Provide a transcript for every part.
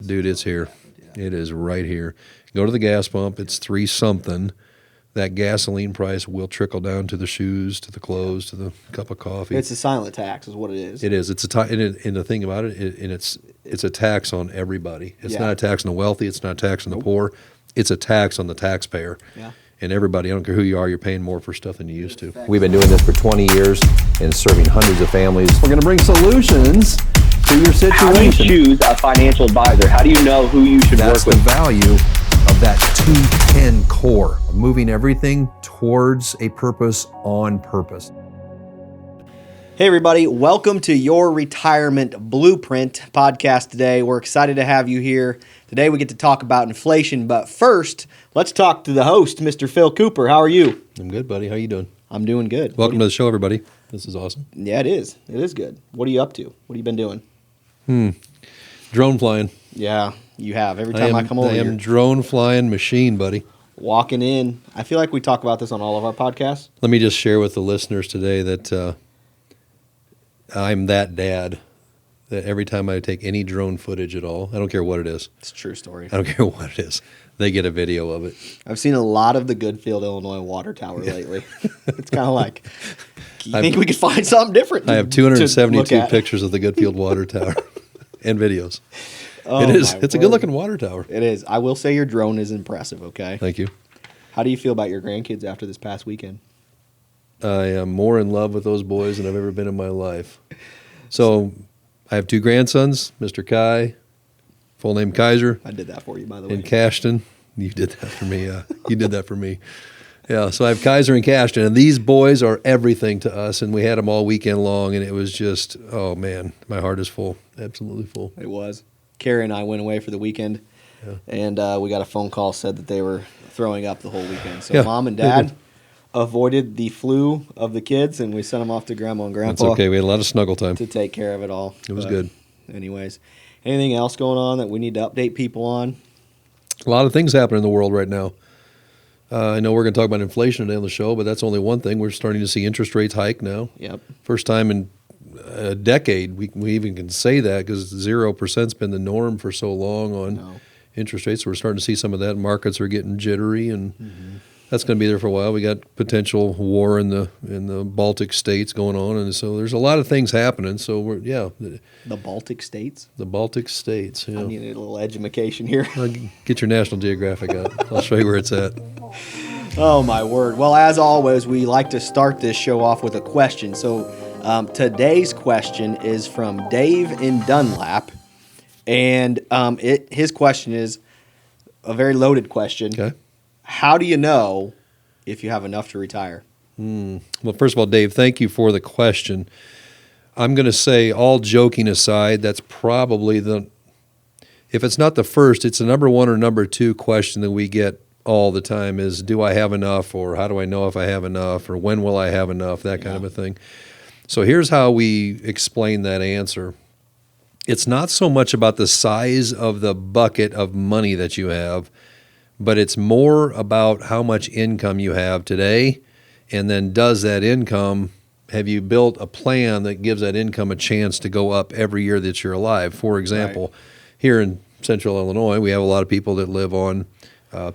Dude, it's here. It is right here. Go to the gas pump. It's $3 something. That gasoline price will trickle down to the shoes, to the clothes, to the cup of coffee. It's a silent tax, is what it is. It is. It's and the thing about it's a tax on everybody. It's not a tax on the wealthy. It's not a tax on the poor. It's a tax on the taxpayer. Yeah. And everybody, I don't care who you are, you're paying more for stuff than you used to. We've been doing this for 20 years and serving hundreds of families. We're going to bring solutions to your situation. How do you choose a financial advisor? How do you know who you should That's work the with? value of that 210 core, moving everything towards a purpose on purpose. Hey, everybody. Welcome to Your Retirement Blueprint podcast today. We're excited to have you here. Today, we get to talk about inflation. But first, let's talk to the host, Mr. Phil Cooper. How are you? I'm good, buddy. How you doing? I'm doing good. Welcome to the show, everybody. This is awesome. Yeah, it is. It is good. What are you up to? What have you been doing? Drone flying. Yeah, you have. Every time I come over I am here. drone flying machine, buddy. Walking in. I feel like we talk about this on all of our podcasts. Let me just share with the listeners today that I'm that dad that every time I take any drone footage at all, I don't care what it is. It's a true story. I don't care what it is. They get a video of it. I've seen a lot of the Goodfield, Illinois water tower lately. It's kind of like, you think we could find something different? I have to look 272 at? pictures of the Goodfield water tower and videos. Oh, it is. my It's a word. good-looking water tower. It is. I will say your drone is impressive, okay? Thank you. How do you feel about your grandkids after this past weekend? I am more in love with those boys than I've ever been in my life. So I have two grandsons, Mr. Kai, full name Kaiser, I did that for you, by the way. and Cashton. You did that for me. You did that for me. Yeah, so I have Kaiser and Cashton, and these boys are everything to us, and we had them all weekend long, and it was just, oh, man, my heart is full, absolutely full. It was. Carrie and I went away for the weekend, and we got a phone call, said that they were throwing up the whole weekend. So Yeah. Mom and Dad avoided the flu of the kids, and we sent them off to Grandma and Grandpa. That's okay. We had a lot of snuggle time. To take care of it all. It was But good. Anyways, anything else going on that we need to update people on? A lot of things happen in the world right now. I know we're going to talk about inflation today on the show, but that's only one thing. We're starting to see interest rates hike now. Yep. First time in a decade we even can say that, because 0%'s been the norm for so long on interest rates. So we're starting to see some of that. Markets are getting jittery, and that's going to be there for a while. We got potential war in the Baltic states going on, and so there's a lot of things happening. So The Baltic states? the Baltic states. I Yeah. need a little education here. Get your National Geographic out. I'll show you where it's at. Oh, my word. Well, as always, we like to start this show off with a question. So today's question is from Dave in Dunlap. And his question is a very loaded question. Okay. How do you know if you have enough to retire? Well, first of all, Dave, thank you for the question. I'm going to say, all joking aside, that's probably if it's not the first, it's the number one or number two question that we get all the time is, do I have enough, or how do I know if I have enough, or when will I have enough, that kind of a thing. So here's how we explain that answer. It's not so much about the size of the bucket of money that you have, but it's more about how much income you have today, and then have you built a plan that gives that income a chance to go up every year that you're alive? For example, here in central Illinois, we have a lot of people that live on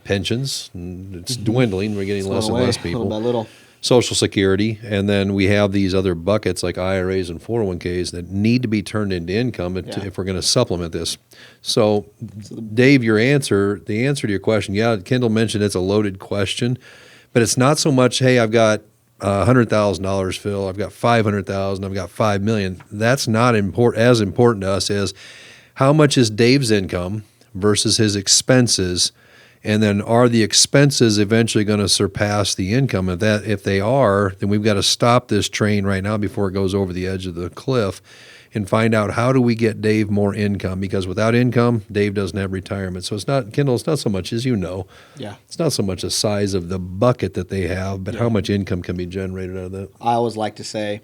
pensions, and it's dwindling. We're getting less and less people. Little by little. Social Security, and then we have these other buckets like IRAs and 401ks that need to be turned into income if we're going to supplement this. So, Dave, the answer to your question, Kendall mentioned it's a loaded question, but it's not so much, hey, I've got $100,000, Phil, I've got $500,000, I've got $5 million. That's not as important to us as how much is Dave's income versus his expenses. And then are the expenses eventually going to surpass the income? If they are, then we've got to stop this train right now before it goes over the edge of the cliff and find out, how do we get Dave more income? Because without income, Dave doesn't have retirement. So it's not so much, as you know, it's not so much the size of the bucket that they have, but how much income can be generated out of that. I always like to say,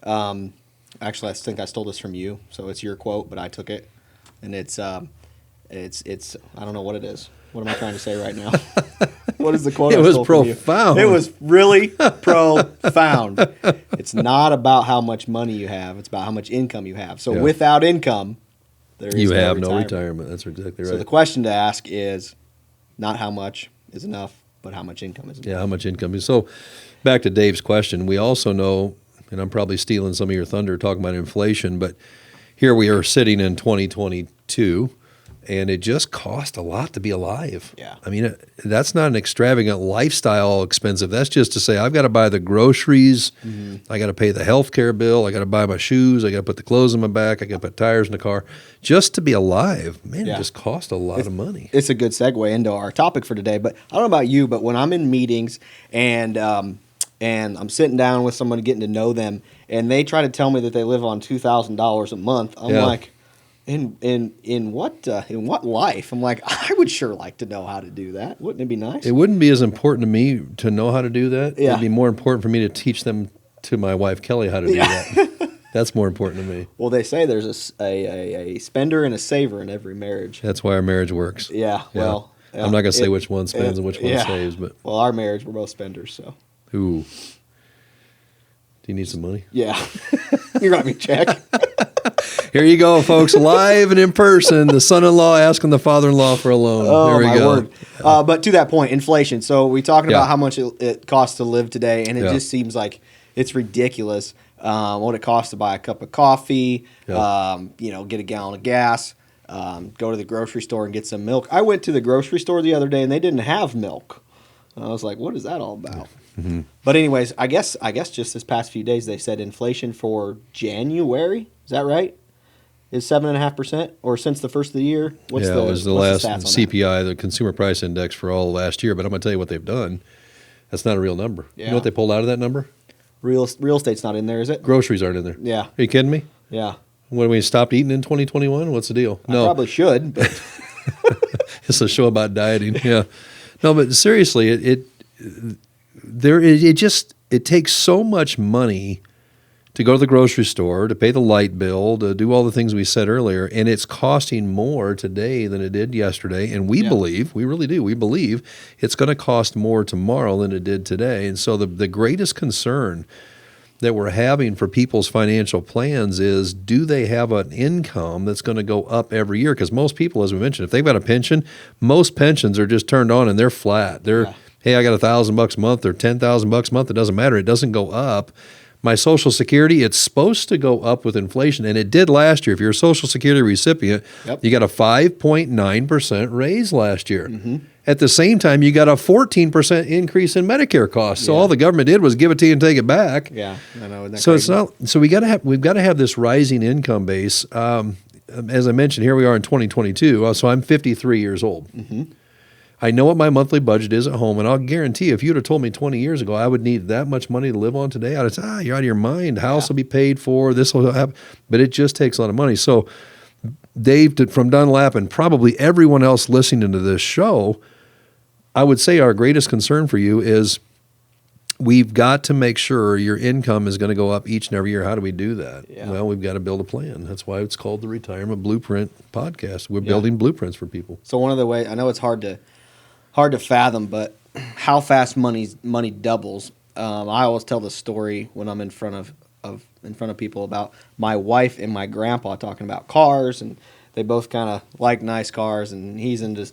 actually, I think I stole this from you, so it's your quote, but I took it, and it's I don't know what it is. What am I trying to say right now? What is the quote? It was profound. It was really profound. It's not about how much money you have. It's about how much income you have. So without income, there is You have no retirement. That's exactly right. So the question to ask is not how much is enough, but how much income is enough. Yeah, how much income is. So back to Dave's question, we also know, and I'm probably stealing some of your thunder talking about inflation, but here we are sitting in 2022, and it just cost a lot to be alive. Yeah. I mean, that's not an extravagant lifestyle expensive. That's just to say I've got to buy the groceries, I got to pay the healthcare bill, I got to buy my shoes, I got to put the clothes on my back, I got to put tires in the car. Just to be alive, man, Yeah. it just cost a lot of money. It's a good segue into our topic for today. But I don't know about you, but when I'm in meetings and I'm sitting down with someone getting to know them, and they try to tell me that they live on $2,000 a month, I'm like, in what life? I'm like, I would sure like to know how to do that. Wouldn't it be nice? It wouldn't be as important to me to know how to do that. Yeah. It'd be more important for me to teach them to my wife Kelly how to do that. That's more important to me. Well, they say there's a spender and a saver in every marriage. That's why our marriage works. Yeah. Well, I'm not going to say which one spends and which one saves, but well, our marriage, we're both spenders, so. ooh. Do you need some money? Yeah. You write me a check. Here you go, folks, live and in person. The son-in-law asking the father-in-law for a loan. Oh, there we my go. word. But to that point, inflation. So we talking Yeah. about how much it costs to live today, and it Yeah. just seems like it's ridiculous what it costs to buy a cup of coffee, Yeah. get a gallon of gas, go to the grocery store and get some milk. I went to the grocery store the other day, and they didn't have milk. I was like, what is that all about? Mm-hmm. But anyways, I guess just this past few days, they said inflation for January, is that right? Is 7.5%, or since the first of the year? It was the what's last stats on that? CPI, the Consumer Price Index for all last year. But I'm going to tell you what they've done. That's not a real number. You Yeah. know what they pulled out of that number? Real estate's not in there, is it? Groceries aren't in there. Yeah. Are you kidding me? Yeah. When we stopped eating in 2021? What's the deal? I probably should, but It's a show about dieting. Yeah. No, but seriously, it takes so much money to go to the grocery store, to pay the light bill, to do all the things we said earlier, and it's costing more today than it did yesterday. And we believe, we really do, we believe it's going to cost more tomorrow than it did today. And so the greatest concern that we're having for people's financial plans is, do they have an income that's going to go up every year? Because most people, as we mentioned, if they've got a pension, most pensions are just turned on and they're flat. They're, hey, I got $1,000 a month or $10,000 a month. It doesn't matter. It doesn't go up. My Social Security, it's supposed to go up with inflation, and it did last year. If you're a Social Security recipient, you got a 5.9% raise last year. Mm-hmm. At the same time, you got a 14% increase in Medicare costs. So all the government did was give it to you and take it back. yeah, I know. So it's not. So we've got to have this rising income base. As I mentioned, here we are in 2022. So I'm 53 years old. Mm-hmm. I know what my monthly budget is at home, and I'll guarantee if you'd have told me 20 years ago I would need that much money to live on today, I'd have said, you're out of your mind. House will be paid for. This will happen. But it just takes a lot of money. So Dave from Dunlap and probably everyone else listening to this show, I would say our greatest concern for you is we've got to make sure your income is going to go up each and every year. How do we do that? Yeah. Well, we've got to build a plan. That's why it's called the Retirement Blueprint Podcast. We're building blueprints for people. So one of the ways, I know it's hard to fathom, but how fast money doubles. I always tell the story when I'm in front of people about my wife and my grandpa talking about cars, and they both kind of like nice cars, and he's into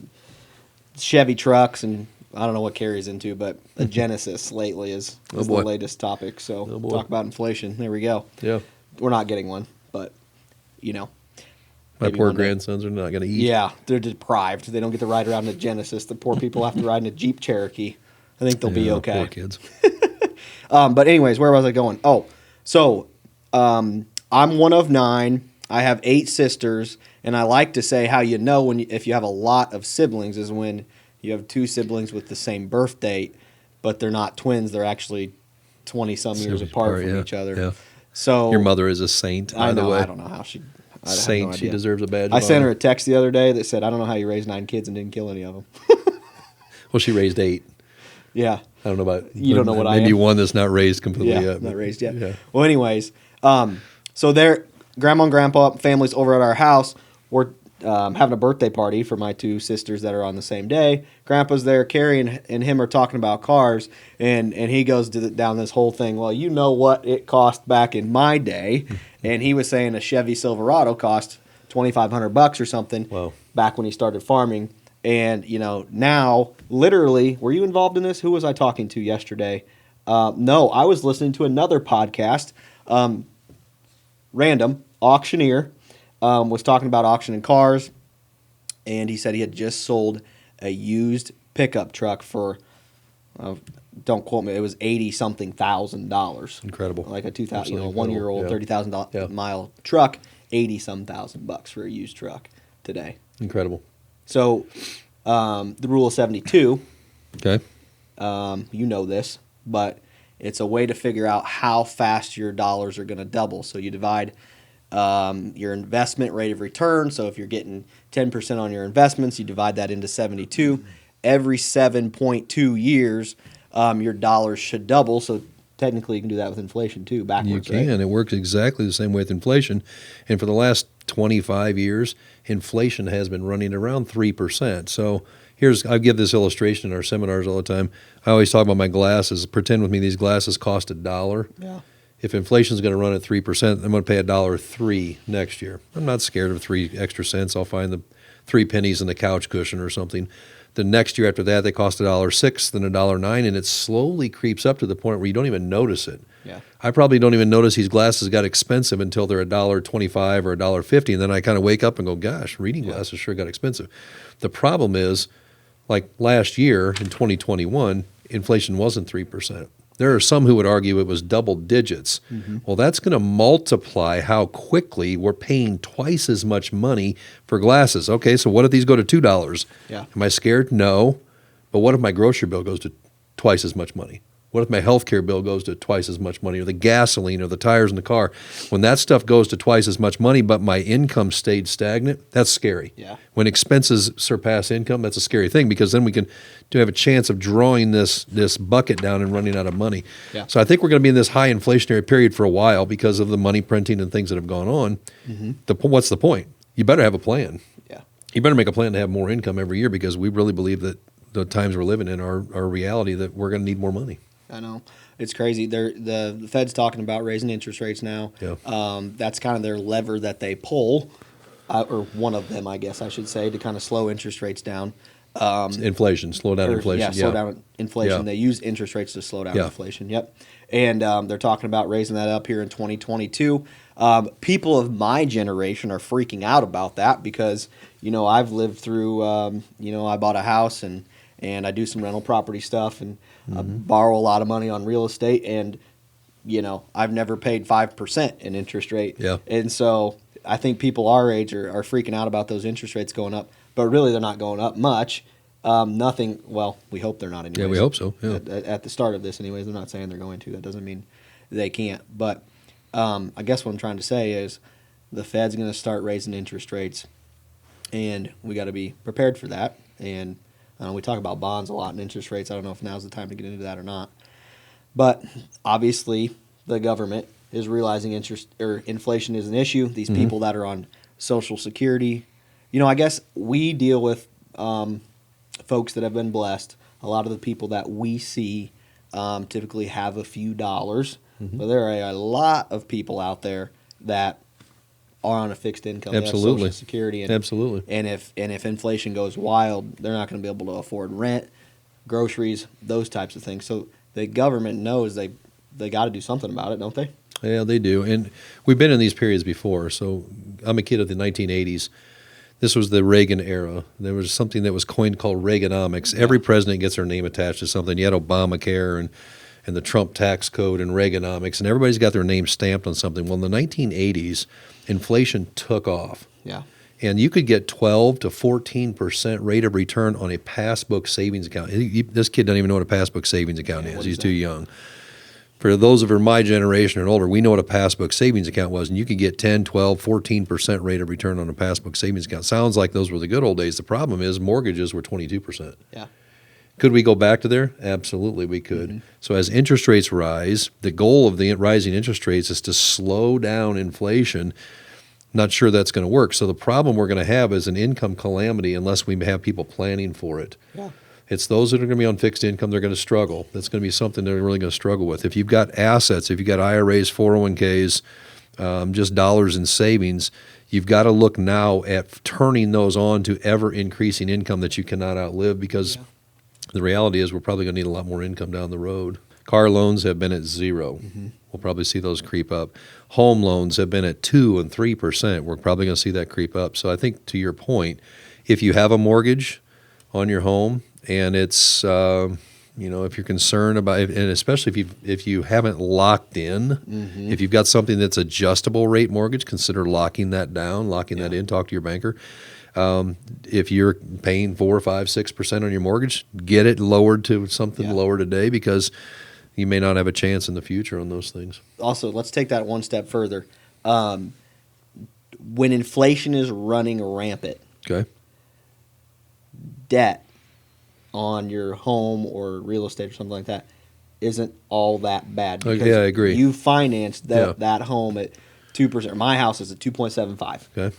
Chevy trucks, and I don't know what Carrie's into, but a Genesis lately is the latest topic. So talk about inflation. There we go. Yeah. We're not getting one, but My maybe poor one day. grandsons are not going to eat. Yeah, they're deprived. They don't get to ride around in a Genesis. The poor people have to ride in a Jeep Cherokee. I think they'll be okay. Poor kids. But anyways, where was I going? Oh, so I'm one of 9. I have 8 sisters, and I like to say how you know if you have a lot of siblings is when you have 2 siblings with the same birth date, but they're not twins. They're actually 20-some years apart from each other. Yeah. So Your mother is a saint, by the way. I don't know how she. I have Saint. no She idea. deserves a badge. I of sent honor. her a text the other day that said, "I don't know how you raised 9 kids and didn't kill any of them." Well, she raised 8. Yeah. I don't know about You don't know what I maybe am. one that's not raised completely Yeah, yet. not raised yet. Yeah. Well, anyways, so there, Grandma and Grandpa, families over at our house. We're having a birthday party for my 2 sisters that are on the same day. Grandpa's there. Carrie and him are talking about cars, and he goes down this whole thing. Well, you know what it cost back in my day, and he was saying a Chevy Silverado cost $2,500 or something. Wow. Back when he started farming. And, now, literally, were you involved in this? Who was I talking to yesterday? No, I was listening to another podcast. Random auctioneer was talking about auctioning cars. And he said he had just sold a used pickup truck for, don't quote me, it was $80-something thousand. Incredible. Like a 2000, Absolutely 1-year-old, incredible. $30,000 mile truck, $80-some thousand for a used truck today. Incredible. So, the rule of 72, Okay. you know this, but it's a way to figure out how fast your dollars are going to double. So you divide your investment rate of return. So if you're getting 10% on your investments, you divide that into 72. Every 7.2 years, your dollars should double. So technically you can do that with inflation too, backwards. You can. Right? It works exactly the same way with inflation. And for the last 25 years, inflation has been running around 3%. So I give this illustration in our seminars all the time. I always talk about my glasses. Pretend with me these glasses cost $1. Yeah. If inflation is going to run at 3%, I'm going to pay $1.03 next year. I'm not scared of 3 extra cents. I'll find the 3 pennies in the couch cushion or something. The next year after that, they cost $1.06, then $1.09, and it slowly creeps up to the point where you don't even notice it. Yeah. I probably don't even notice these glasses got expensive until they're $1.25 or $1.50, and then I kind of wake up and go, gosh, reading glasses sure got expensive. The problem is, like last year in 2021, inflation wasn't 3%. There are some who would argue it was double digits. Mm-hmm. Well, that's going to multiply how quickly we're paying twice as much money for glasses. Okay, so what if these go to $2? Yeah. Am I scared? No. But what if my grocery bill goes to twice as much money? What if my health care bill goes to twice as much money, or the gasoline or the tires in the car? When that stuff goes to twice as much money, but my income stayed stagnant, that's scary. Yeah. When expenses surpass income, that's a scary thing, because then we can have a chance of drawing this bucket down and running out of money. Yeah. So I think we're going to be in this high inflationary period for a while because of the money printing and things that have gone on. Mm-hmm. What's the point? You better have a plan. Yeah. You better make a plan to have more income every year, because we really believe that the times we're living in are reality, that we're going to need more money. I know. It's crazy. The Fed's talking about raising interest rates now. Yeah. That's kind of their lever that they pull, or one of them, I guess I should say, to kind of slow interest rates down. Inflation, slow down inflation. Yeah, slow down inflation. Yeah. They use interest rates to slow down Yeah. inflation. Yep. And they're talking about raising that up here in 2022. People of my generation are freaking out about that because, I've lived through, I bought a house and I do some rental property stuff and I borrow a lot of money on real estate, and I've never paid 5% in interest rate. Yeah. And so I think people our age are freaking out about those interest rates going up, but really they're not going up much. Nothing. Well, we hope they're not. Anyways. Yeah, we hope so. Yeah. At the start of this, anyways, they're not saying they're going to. That doesn't mean they can't. But I guess what I'm trying to say is the Fed's going to start raising interest rates, and we got to be prepared for that. And we talk about bonds a lot and interest rates. I don't know if now's the time to get into that or not. But obviously, the government is realizing inflation is an issue. These people that are on Social Security, I guess we deal with folks that have been blessed. A lot of the people that we see typically have a few dollars. But there are a lot of people out there that are on a fixed income. Absolutely. They have Social Security. Absolutely. And if inflation goes wild, they're not going to be able to afford rent, groceries, those types of things. So the government knows they got to do something about it, don't they? Yeah, they do. And we've been in these periods before. So I'm a kid of the 1980s. This was the Reagan era. There was something that was coined called Reaganomics. Every president gets their name attached to something. You had Obamacare and the Trump tax code and Reaganomics, and everybody's got their name stamped on something. Well, in the 1980s, inflation took off. Yeah. And you could get 12 to 14% rate of return on a passbook savings account. This kid doesn't even know what a passbook savings account is. He's too young. For those of my generation and older, we know what a passbook savings account was, and you could get 10, 12, 14% rate of return on a passbook savings account. Sounds like those were the good old days. The problem is mortgages were 22%. Yeah. Could we go back to there? Absolutely, we could. So as interest rates rise, the goal of the rising interest rates is to slow down inflation. Not sure that's going to work. So the problem we're going to have is an income calamity unless we have people planning for it. Yeah. It's those that are going to be on fixed income, they're going to struggle. That's going to be something they're really going to struggle with. If you've got assets, if you've got IRAs, 401ks, just dollars in savings, you've got to look now at turning those on to ever increasing income that you cannot outlive, because the reality is we're probably going to need a lot more income down the road. Car loans have been at 0. We'll probably see those creep up. Home loans have been at 2 and 3%. We're probably going to see that creep up. So I think, to your point, if you have a mortgage on your home and it's if you're concerned about it, and especially if you haven't locked in, if you've got something that's adjustable rate mortgage, consider locking that down, locking that in. Talk to your banker. If you're paying 4, 5, 6% on your mortgage, get it lowered to something lower today, because you may not have a chance in the future on those things. Also, let's take that one step further. When inflation is running rampant, Okay. debt on your home or real estate or something like that isn't all that bad. Okay, yeah, I agree. You financed that home at 2%. My house is at 2.75. Okay.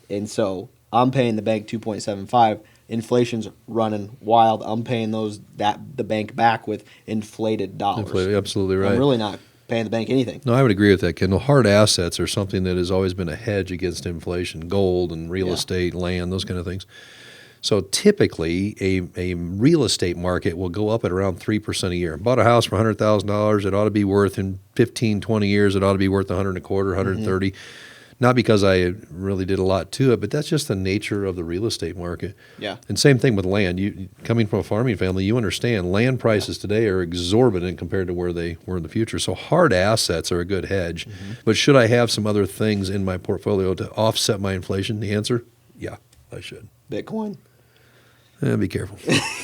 And so I'm paying the bank 2.75. Inflation's running wild. I'm paying the bank back with inflated dollars. Absolutely right. I'm really not paying the bank anything. No, I would agree with that, Kendall. Hard assets are something that has always been a hedge against inflation. Gold and real estate, land, those kind of things. So typically, a real estate market will go up at around 3% a year. Bought a house for $100,000, it ought to be worth, in 15, 20 years, it ought to be worth $125, $130. Not because I really did a lot to it, but that's just the nature of the real estate market. Yeah. And same thing with land. You coming from a farming family, you understand land prices today are exorbitant compared to where they were in the future. So hard assets are a good hedge. But should I have some other things in my portfolio to offset my inflation? The answer, yeah, I should. Bitcoin. Be careful.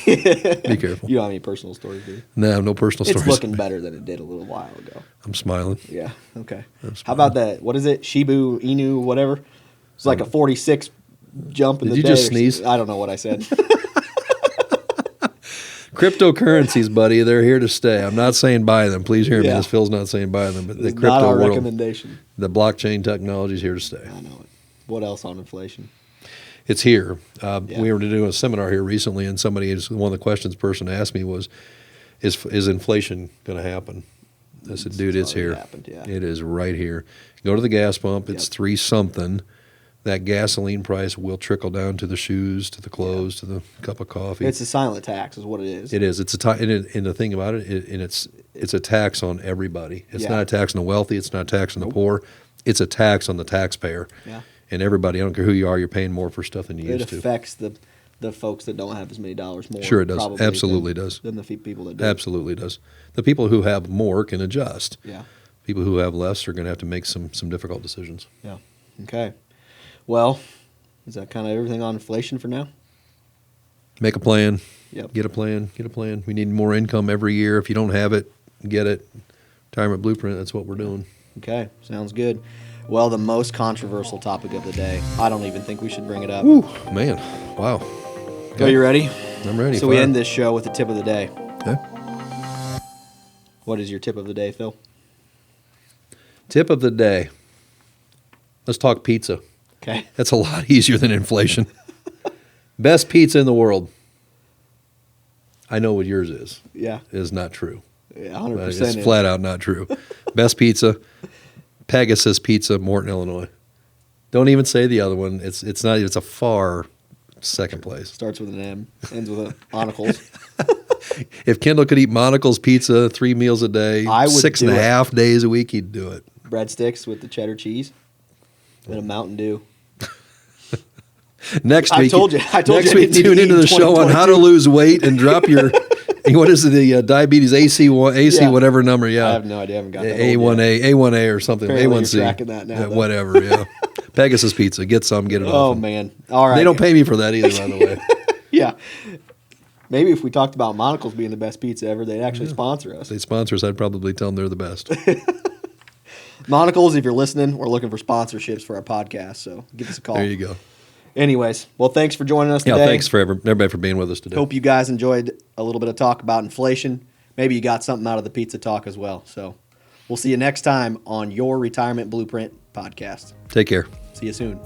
Be careful. You don't have any personal stories, do you? No personal stories. It's looking better than it did a little while ago. I'm smiling. Yeah. Okay. How about that? What is it? Shibu Inu, whatever. It's like a 46 jump in Did the you day. just sneeze? I don't know what I said. Cryptocurrencies, buddy, they're here to stay. I'm not saying buy them. Please hear me. Yeah. This Phil's not saying buy them, but the It's crypto not our world, recommendation. the blockchain technology is here to stay. I know it. What else on inflation? It's here. We were doing a seminar here recently, and one of the questions the person asked me was, is inflation going to happen? I said, dude, it's here. Happened, yeah. It is right here. Go to the gas pump. It's 3 something. That gasoline price will trickle down to the shoes, to the clothes, to the cup of coffee. It's a silent tax is what it is. It is. It's and the thing about it, it's a tax on everybody. It's not a tax on the wealthy. It's not a tax on the poor. It's a tax on the taxpayer. Yeah. And everybody, I don't care who you are, you're paying more for stuff than you used to. It affects the folks that don't have as many dollars more. Sure it does. Probably Absolutely does. Than the people that do. Absolutely does. The people who have more can adjust. Yeah. People who have less are going to have to make some difficult decisions. Yeah. Okay. Well, is that kind of everything on inflation for now? Make a plan. Yep. Get a plan. Get a plan. We need more income every year. If you don't have it, get it. Retirement Blueprint, that's what we're doing. Okay. Sounds good. Well, the most controversial topic of the day. I don't even think we should bring it up. Woo, man. Wow. Okay. Are you ready? I'm ready. So we end this show with the tip of the day. Okay. What is your tip of the day, Phil? Tip of the day. Let's talk pizza. Okay. That's a lot easier than inflation. Best pizza in the world. I know what yours is. Yeah. It is not true. Yeah, 100%. It's flat out not true. Best pizza, Pegasus Pizza, Morton, Illinois. Don't even say the other one. It's not. It's a far second place. Starts with an M, ends with an Onacles. If Kendall could eat Monocle's pizza 3 meals a day, I would 6.5 days a week, he'd do it. Breadsticks with the cheddar cheese and a Mountain Dew. Next week, I told you next I week, didn't need tune to into eat the show on how to 2022. lose weight and drop your. What is it, the diabetes AC whatever number? Yeah, I have no idea. I haven't got that A1A or something. Apparently you're A1C. tracking that now, though. Whatever. Yeah. Pegasus Pizza. Get some. Get it Oh, off. man. All right. They don't pay me for that either, by the way. Yeah. Maybe if we talked about Monocles being the best pizza ever, they'd actually sponsor us. If they sponsor us, I'd probably tell them they're the best. Monocles, if you're listening, we're looking for sponsorships for our podcast, so give us a call. There you go. Anyways, well, thanks for joining us today. Yeah, thanks for everybody for being with us today. Hope you guys enjoyed a little bit of talk about inflation. Maybe you got something out of the pizza talk as well. So we'll see you next time on your Retirement Blueprint podcast. Take care. See you soon.